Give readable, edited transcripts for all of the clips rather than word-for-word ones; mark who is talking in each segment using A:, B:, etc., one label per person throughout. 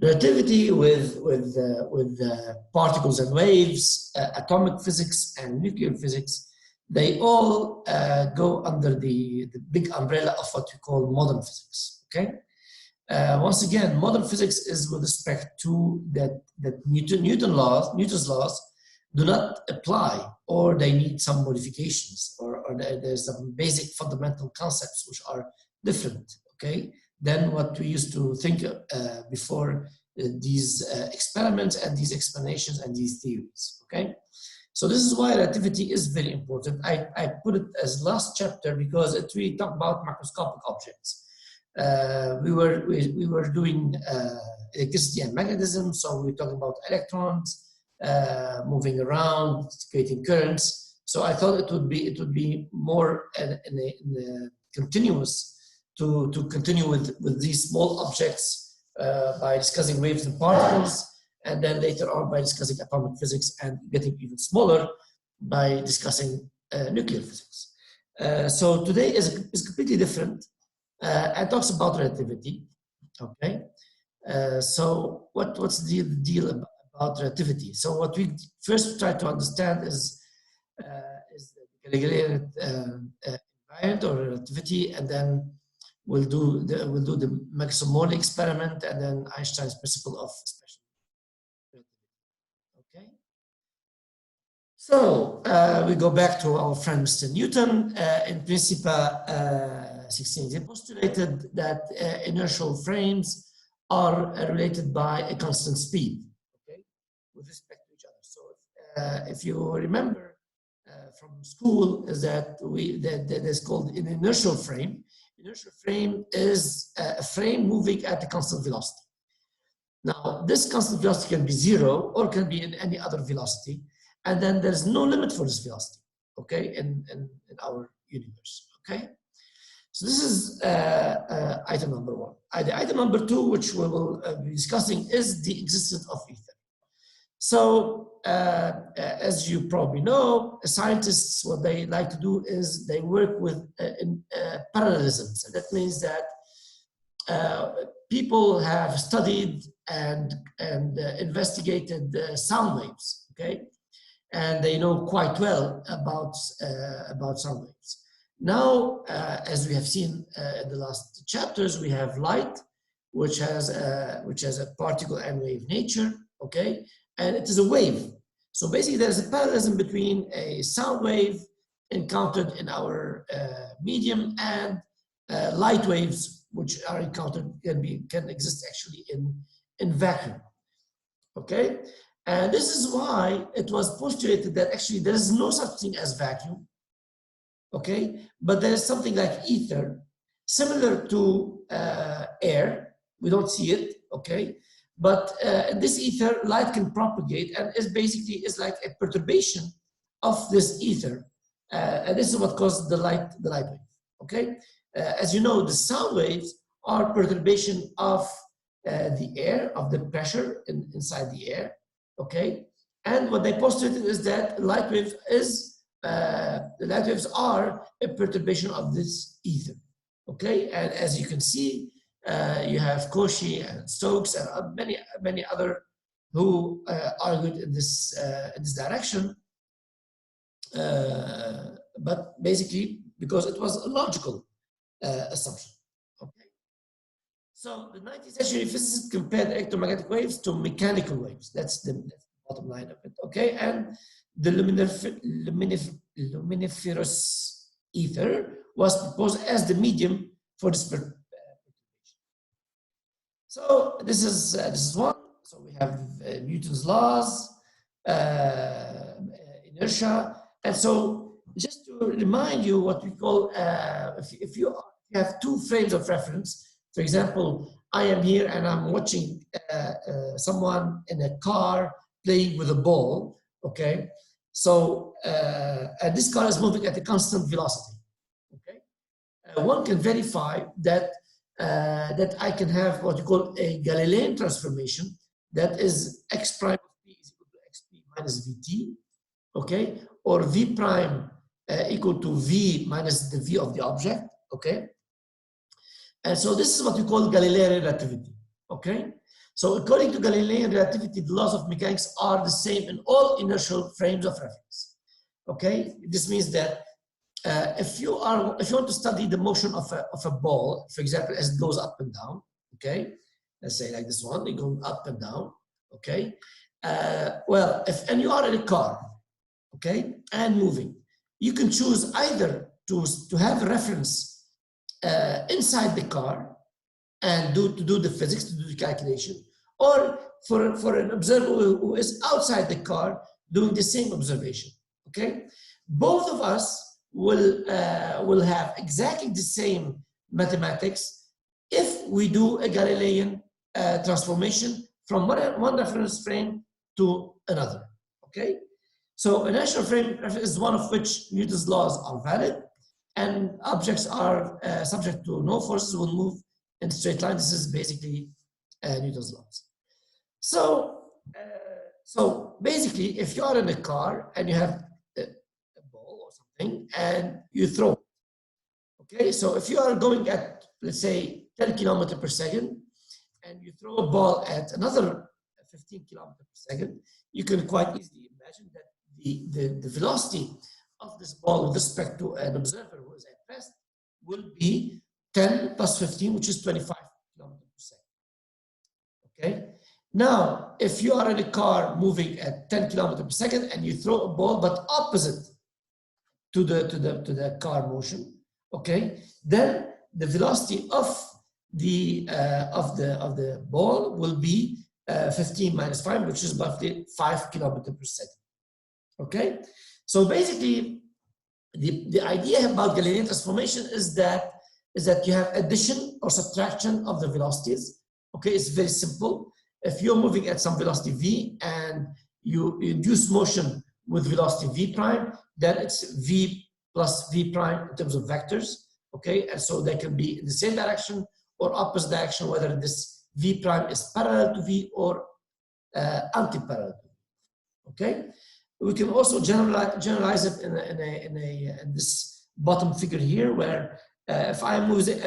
A: Relativity with particles and waves, atomic physics and nuclear physics, they all go under the big umbrella of what we call modern physics. Okay. Once again, modern physics is with respect to that Newton's laws do not apply, or they need some modifications, or there's some basic fundamental concepts which are different, okay, than what we used to think before these experiments and these explanations and these theories, okay? So this is why relativity is very important. I put it as last chapter because it really talks about macroscopic objects. We were doing electricity and magnetism, so we're talking about electrons moving around, creating currents. So I thought it would be more in a continuous to continue with these small objects by discussing waves and particles, and then later on by discussing atomic physics and getting even smaller by discussing nuclear physics. So today is completely different and talks about relativity. Okay, so what's the deal about relativity? So what we first try to understand is the Galilean invariant or relativity, and then we'll do the Maximum experiment, and then Einstein's principle of special relativity. Okay. So we go back to our friend Mr. Newton. In Principia 16, he postulated that inertial frames are related by a constant speed, okay, with respect to each other. So if you remember from school, is that that is called an inertial frame. Inertial frame is a frame moving at a constant velocity. Now, this constant velocity can be zero or can be in any other velocity, and then there's no limit for this velocity, okay, in our universe, okay? So this is item number one. Item number two, which we will be discussing, is the existence of ether. So, as you probably know, scientists, what they like to do is they work with parallelisms. And that means that people have studied and investigated sound waves, okay? And they know quite well about sound waves. Now, as we have seen in the last chapters, we have light, which has a particle and wave nature, okay? And it is a wave. So basically, there's a parallelism between a sound wave encountered in our medium and light waves, which are encountered, can exist actually in vacuum, okay? And this is why it was postulated that actually there is no such thing as vacuum, okay? But there is something like ether, similar to air. We don't see it, okay? But in this ether, light can propagate, and is like a perturbation of this ether. And this is what causes the light wave, okay? As you know, the sound waves are perturbation of the air, of the pressure inside the air, okay? And what they postulated is that the light waves are a perturbation of this ether, okay? And as you can see, you have Cauchy and Stokes and many other who argued in this direction, but basically because it was a logical assumption. Okay, so the 19th century physicists compared electromagnetic waves to mechanical waves. That's the bottom line of it. Okay, and the luminiferous ether was proposed as the medium for this perturbation. So this is one. So we have Newton's laws, inertia, and so just to remind you what we call if you have two frames of reference. For example, I am here and I'm watching someone in a car playing with a ball. Okay, so and this car is moving at a constant velocity. Okay, one can verify that. That I can have what you call a Galilean transformation, that is x prime of p is equal to xp minus vt, okay, or v prime equal to v minus the v of the object, okay. And so this is what we call Galilean relativity, Okay? So according to Galilean relativity, the laws of mechanics are the same in all inertial frames of reference. Okay? This means that if you want to study the motion of a ball, for example, as it goes up and down, okay? Let's say like this one, it goes up and down, okay? And you are in a car, okay, and moving, you can choose either to have a reference inside the car and to do the physics, to do the calculation, or for an observer who is outside the car doing the same observation, okay? Both of us will have exactly the same mathematics if we do a Galilean transformation from one reference frame to another, okay? So a natural frame is one of which Newton's laws are valid, and objects are subject to no forces, will move in a straight line. This is basically Newton's laws. So basically, if you are in a car and you have a ball or something and you throw it, okay? So if you are going at, let's say, 10 kilometers per second, and you throw a ball at another 15 kilometers per second, you can quite easily imagine that the velocity of this ball with respect to an observer who is at rest will be 10 plus 15, which is 25 kilometers per second. Okay? Now, if you are in a car moving at 10 kilometers per second and you throw a ball but opposite to the car motion, okay, then the velocity of the ball will be 15 minus 5, which is roughly 5 kilometers per second. Okay, so basically, the idea about Galilean transformation is that you have addition or subtraction of the velocities. Okay, it's very simple. If you're moving at some velocity v and you induce motion with velocity v prime, then it's v plus v prime in terms of vectors. Okay, and so they can be in the same direction or opposite direction, whether this v prime is parallel to v or anti-parallel to v. Okay. We can also generalize it in this bottom figure here, where if I'm moving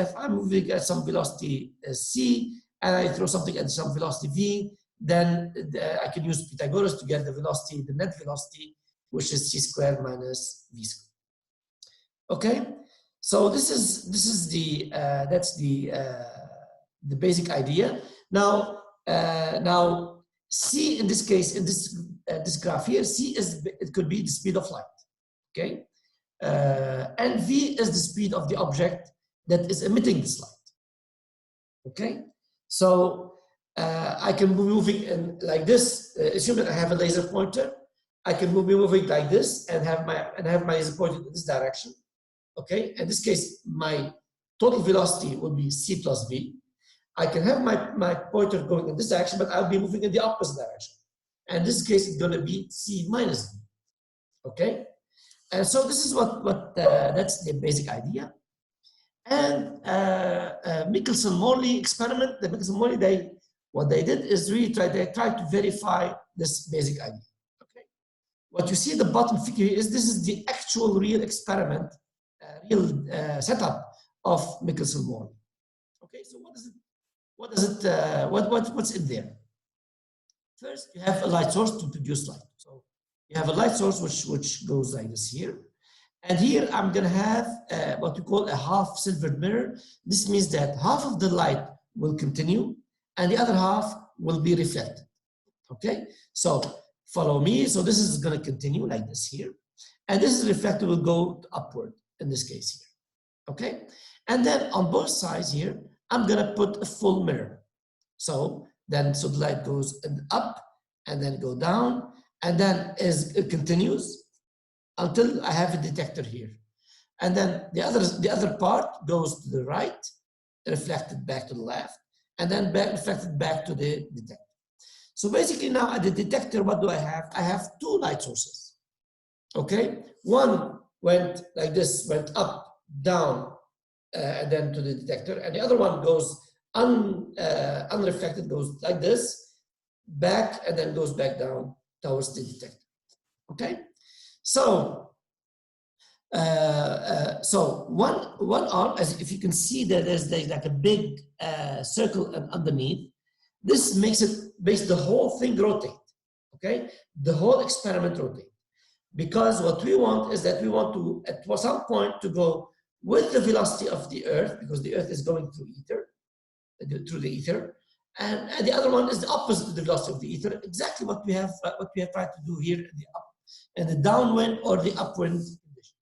A: at some velocity c and I throw something at some velocity v, then I can use Pythagoras to get the velocity, the net velocity, which is c squared minus v squared. Okay, so this is the that's the basic idea. Now c in this case, in this graph here, c it could be the speed of light, okay, and v is the speed of the object that is emitting this light. Okay, so I can be moving in like this. Assuming I have a laser pointer, I can be moving like this and have my laser pointer in this direction. Okay, in this case, my total velocity will be c plus v. I can have my pointer going in this direction, but I'll be moving in the opposite direction. And in this case, it's going to be c minus v. Okay, and so this is what that's the basic idea. And Michelson-Morley experiment. The Michelson-Morley, what they did is really they tried to verify this basic idea. Okay, what you see at the bottom figure is this is the actual real experiment, real setup of Michelson-Morley. Okay, so what's in there? First, you have a light source to produce light. So you have a light source which goes like this here. And here I'm going to have what we call a half silvered mirror. This means that half of the light will continue and the other half will be reflected. Okay, so follow me. So this is going to continue like this here. And this is reflected will go upward in this case here. Okay, and then on both sides here, I'm going to put a full mirror. So the light goes up and then go down, and then it continues until I have a detector here. And then the other part goes to the right, reflected back to the left, and then reflected back to the detector. So basically now at the detector, what do I have? I have two light sources. Okay, one went like this, went up, down, and then to the detector, and the other one goes unreflected, goes like this, back, and then goes back down towards the detector. Okay, so one arm, as if you can see that there's like a big circle underneath, this makes the whole thing rotate, okay? The whole experiment rotate. Because what we want is that we want to, at some point, to go with the velocity of the Earth, because the Earth is going through the ether, and the other one is the opposite of the velocity of the ether, exactly what we have tried to do here in the downwind or the upwind condition.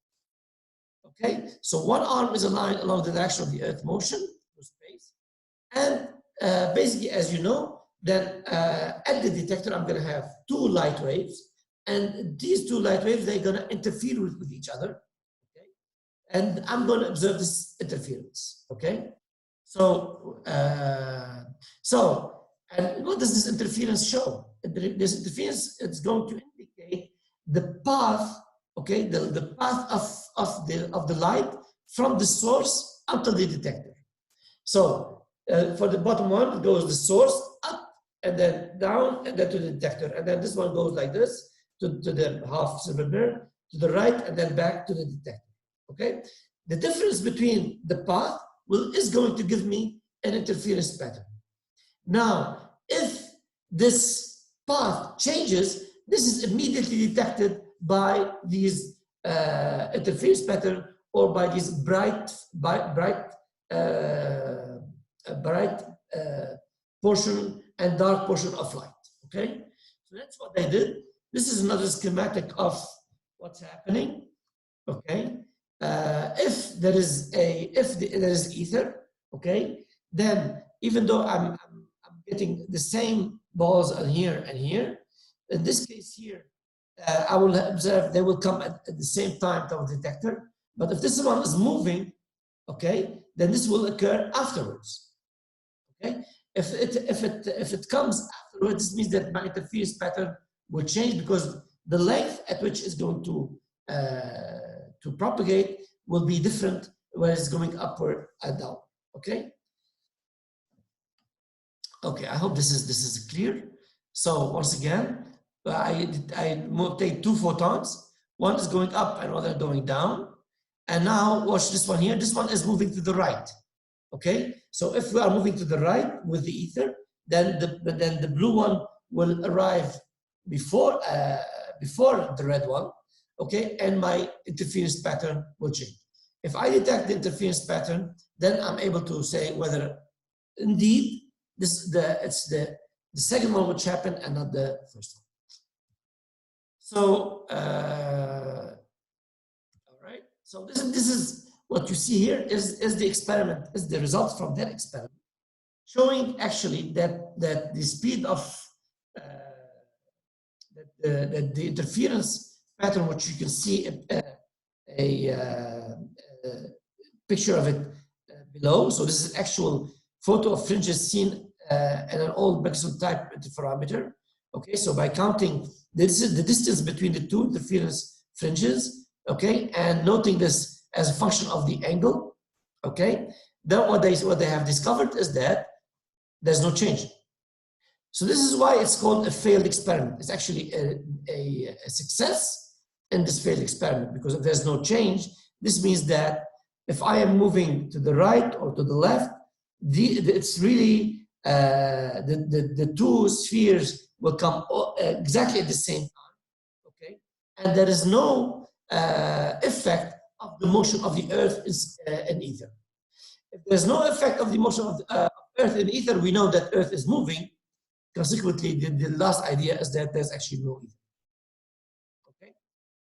A: Okay, so one arm is aligned along the direction of the Earth motion through space, and basically, as you know, then at the detector, I'm going to have two light waves, and these two light waves, they're going to interfere with each other, okay? And I'm going to observe this interference, okay? So, and what does this interference show? This interference is going to indicate the path, okay, the path of the light from the source up to the detector. So for the bottom one, it goes the source up and then down and then to the detector, and then this one goes like this to the half cylinder, to the right, and then back to the detector. Okay, the difference between the path is going to give me an interference pattern. Now, if this path changes, this is immediately detected by these interference pattern or by these bright portion and dark portion of light. Okay, so that's what they did. This is another schematic of what's happening. Okay, if there is ether, okay, then even though I'm getting the same balls on here and here, in this case here, I will observe they will come at the same time to the detector. But if this one is moving, okay, then this will occur afterwards. Okay, if it comes afterwards, this means that my interference pattern will change because the length at which it's going to propagate will be different where it's going upward and down. Okay. Okay, I hope this is clear. So once again, I take two photons. One is going up and other going down. And now watch this one here. This one is moving to the right. Okay, so if we are moving to the right with the ether, then the blue one will arrive before the red one. Okay, and my interference pattern will change. If I detect the interference pattern, then I'm able to say whether indeed it's the second one which happened and not the first one. So all right. So this is what you see here is the experiment, is the results from that experiment, showing actually that the speed of that the interference pattern, which you can see a picture of it below. So this is actual photo of fringes seen in an old Maxwell type interferometer. Okay, so by counting this is the distance between the two interference fringes, okay, and noting this as a function of the angle, okay, then what they have discovered is that there's no change. So this is why it's called a failed experiment. It's actually a success in this failed experiment, because if there's no change, this means that if I am moving to the right or to the left, it's really the two spheres will come exactly at the same time, okay? And there is no effect of the motion of the Earth in ether. If there's no effect of the motion of the Earth in ether, we know that Earth is moving. Consequently, the last idea is that there's actually no ether. Okay,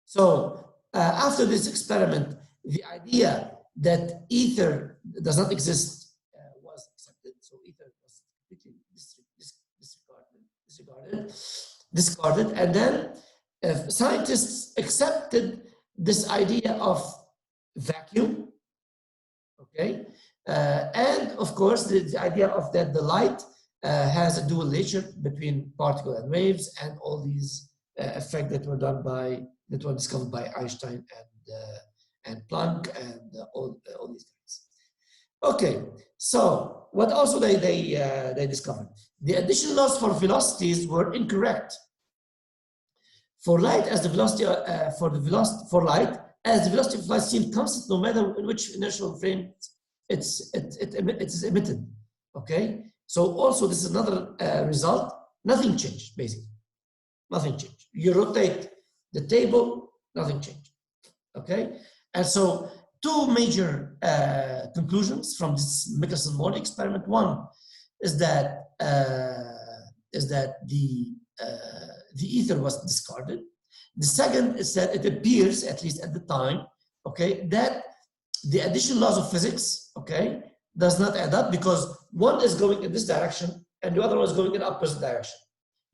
A: so after this experiment, the idea that ether does not exist was accepted. So ether was completely discarded, and then scientists accepted this idea of vacuum. Okay, and of course the idea of that the light has a dual nature between particle and waves, and all these effects that were discovered by Einstein and Planck and all these guys. Okay, so what also they discovered? The additional laws for velocities were incorrect. For light, as the velocity for light, as the velocity of light seemed constant no matter in which inertial frame it is emitted. Okay, So also this is another result. Nothing changed, basically. Nothing changed. You rotate the table, nothing changed. Okay? And so two major conclusions from this Michelson-Morley experiment. One is that the ether was discarded. The second is that it appears, at least at the time, okay, that the additional laws of physics, okay, does not add up because one is going in this direction and the other one is going in opposite direction.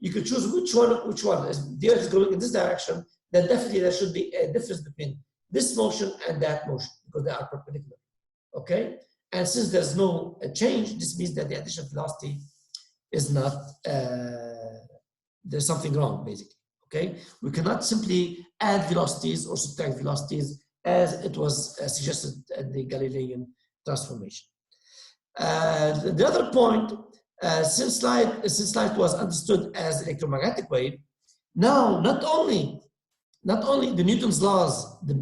A: You could choose which one is. The earth is going in this direction, then definitely there should be a difference between this motion and that motion because they are perpendicular, okay? And since there's no change, this means that the additional velocity is not, there's something wrong, basically, okay? We cannot simply add velocities or subtract velocities as it was suggested at the Galilean transformation. The other point, since light was understood as electromagnetic wave, now not only the Newton's laws, the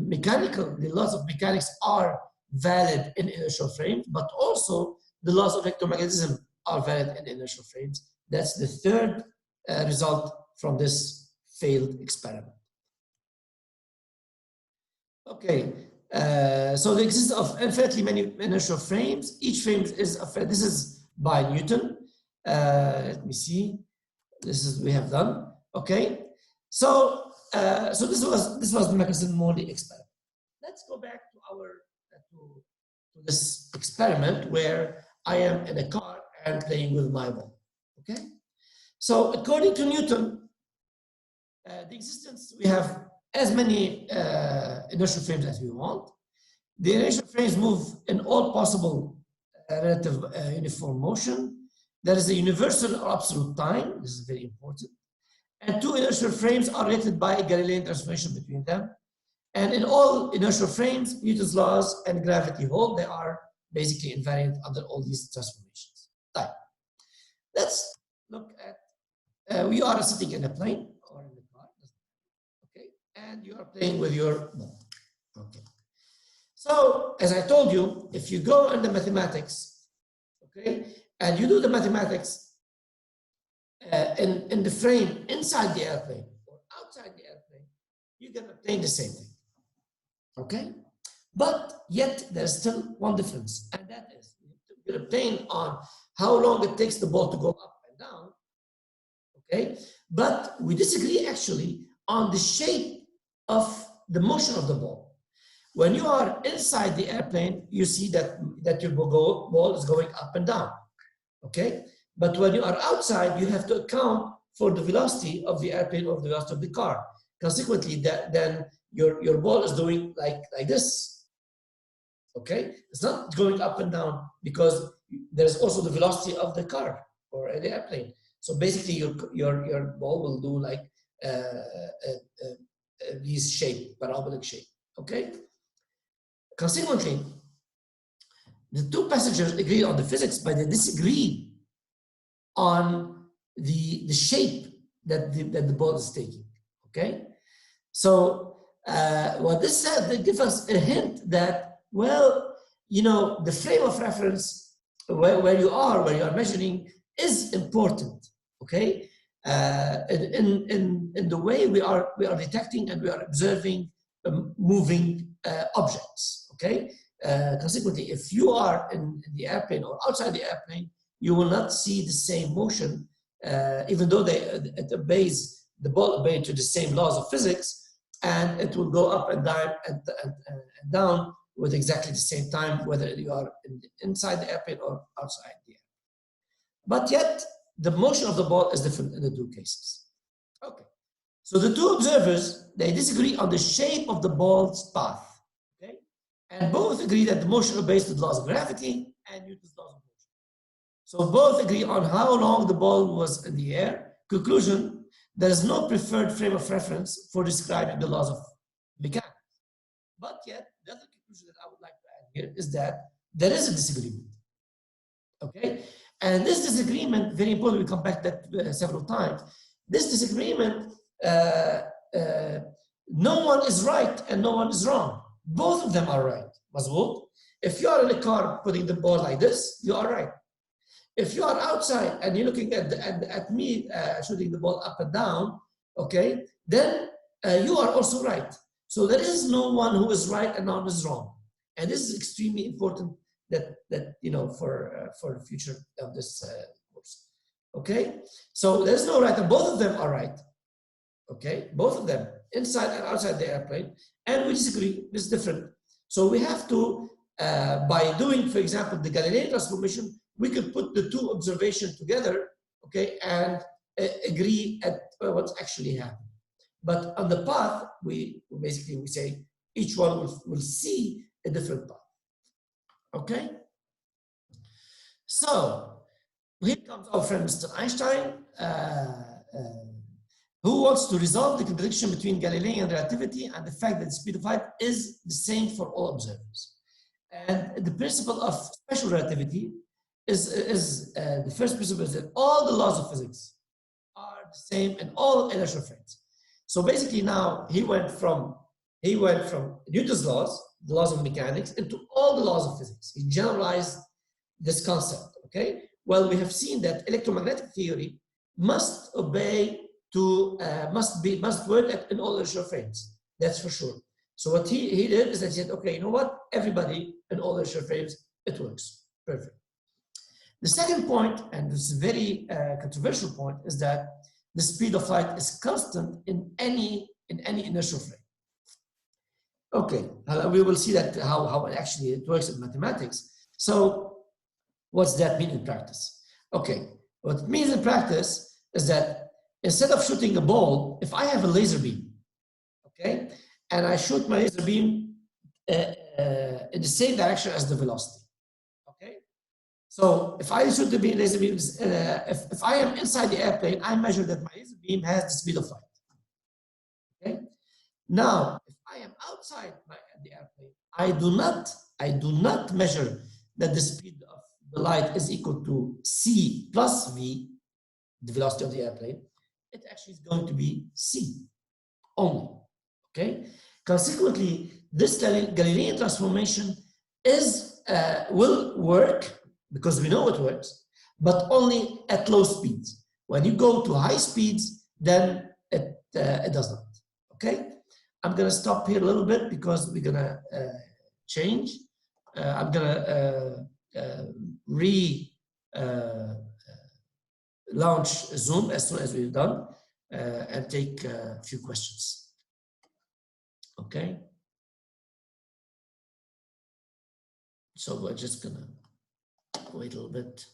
A: laws of mechanics are valid in inertial frames, but also the laws of electromagnetism are valid in inertial frames. That's the third result from this failed experiment. Okay, so the existence of infinitely many inertial frames. Each frame is this is by Newton. Let me see. We have done. Okay, so this was the Michelson-Morley experiment. Let's go back to our to this experiment where I am in a car and playing with my ball. Okay, so according to Newton, the existence, we have as many inertial frames as we want. The inertial frames move in all possible relative uniform motion. There is a universal or absolute time. This is very important. And two inertial frames are related by a Galilean transformation between them. And in all inertial frames, Newton's laws and gravity hold. They are basically invariant under all these transformations. Right. Let's look at, we are sitting in a plane or in a car, okay, and you are playing with your ball. Okay. So, as I told you, if you go into mathematics, okay, and you do the mathematics in the frame inside the airplane or outside the airplane, you can obtain the same thing. Okay? But yet there's still one difference, and that is you can obtain on how long it takes the ball to go up and down. Okay? But we disagree actually on the shape of the motion of the ball. When you are inside the airplane, you see that your ball is going up and down. Okay? But when you are outside, you have to account for the velocity of the airplane or the velocity of the car. Consequently, then your ball is doing like this. Okay? It's not going up and down because there's also the velocity of the car or the airplane. So basically, your ball will do like this shape, parabolic shape. Okay? Consequently, the two passengers agreed on the physics, but they disagreed on the shape that the ball is taking. Okay, so what this said, they give us a hint that, well, you know, the frame of reference where you are measuring is important. Okay, in the way we are detecting and we are observing moving objects. Okay, consequently, if you are in the airplane or outside the airplane, you will not see the same motion, even though the ball obeys to the same laws of physics, and it will go up and down and down with exactly the same time, whether you are inside the airplane or outside the airplane. But yet, the motion of the ball is different in the two cases. Okay, so the two observers, they disagree on the shape of the ball's path. Okay, and both agree that the motion obeys to the laws of gravity and Newton's laws of motion. So both agree on how long the ball was in the air. Conclusion, there is no preferred frame of reference for describing the laws of mechanics. But yet, the other conclusion that I would like to add here is that there is a disagreement. Okay, and this disagreement, very important, we come back to that several times. This disagreement, no one is right and no one is wrong. Both of them are right. Mazboot. If you are in a car putting the ball like this, you are right. if you are outside and you're looking at me shooting the ball up and down, okay, then you are also right. So there is no one who is right and none is wrong. And this is extremely important that you know, for the future of this course. Okay, so there's no right, and both of them are right. Okay, both of them, inside and outside the airplane, and we disagree. This is different. So we have to, by doing, for example, the Galilean transformation, we could put the two observations together, okay, and agree at what's actually happening. But on the path, we basically say each one will see a different path. Okay. So here comes our friend Mr. Einstein, who wants to resolve the contradiction between Galilean relativity and the fact that the speed of light is the same for all observers. And the principle of special relativity is the first principle is that all the laws of physics are the same in all inertial frames. So basically now he went from Newton's laws, the laws of mechanics, into all the laws of physics. He generalized this concept, okay? Well, we have seen that electromagnetic theory must obey to, must work in all inertial frames, that's for sure. So what he did is that he said, okay, you know what? Everybody in all inertial frames, it works, perfect. The second point, and this is a very controversial point, is that the speed of light is constant in any inertial frame. Okay, we will see that how actually it works in mathematics. So what's that mean in practice? Okay, what it means in practice is that instead of shooting a ball, if I have a laser beam, okay, and I shoot my laser beam in the same direction as the velocity, okay? So if I shoot the laser beam, if I am inside the airplane, I measure that my laser beam has the speed of light, okay? Now, if I am outside the airplane, I do not measure that the speed of the light is equal to c plus v, the velocity of the airplane. It actually is going to be c only, okay? Consequently, this Galilean transformation will work because we know it works, but only at low speeds. When you go to high speeds, then it does not, okay? I'm gonna stop here a little bit because we're gonna change. I'm gonna launch Zoom as soon as we've done and take a few questions. Okay. So we're just gonna wait a little bit.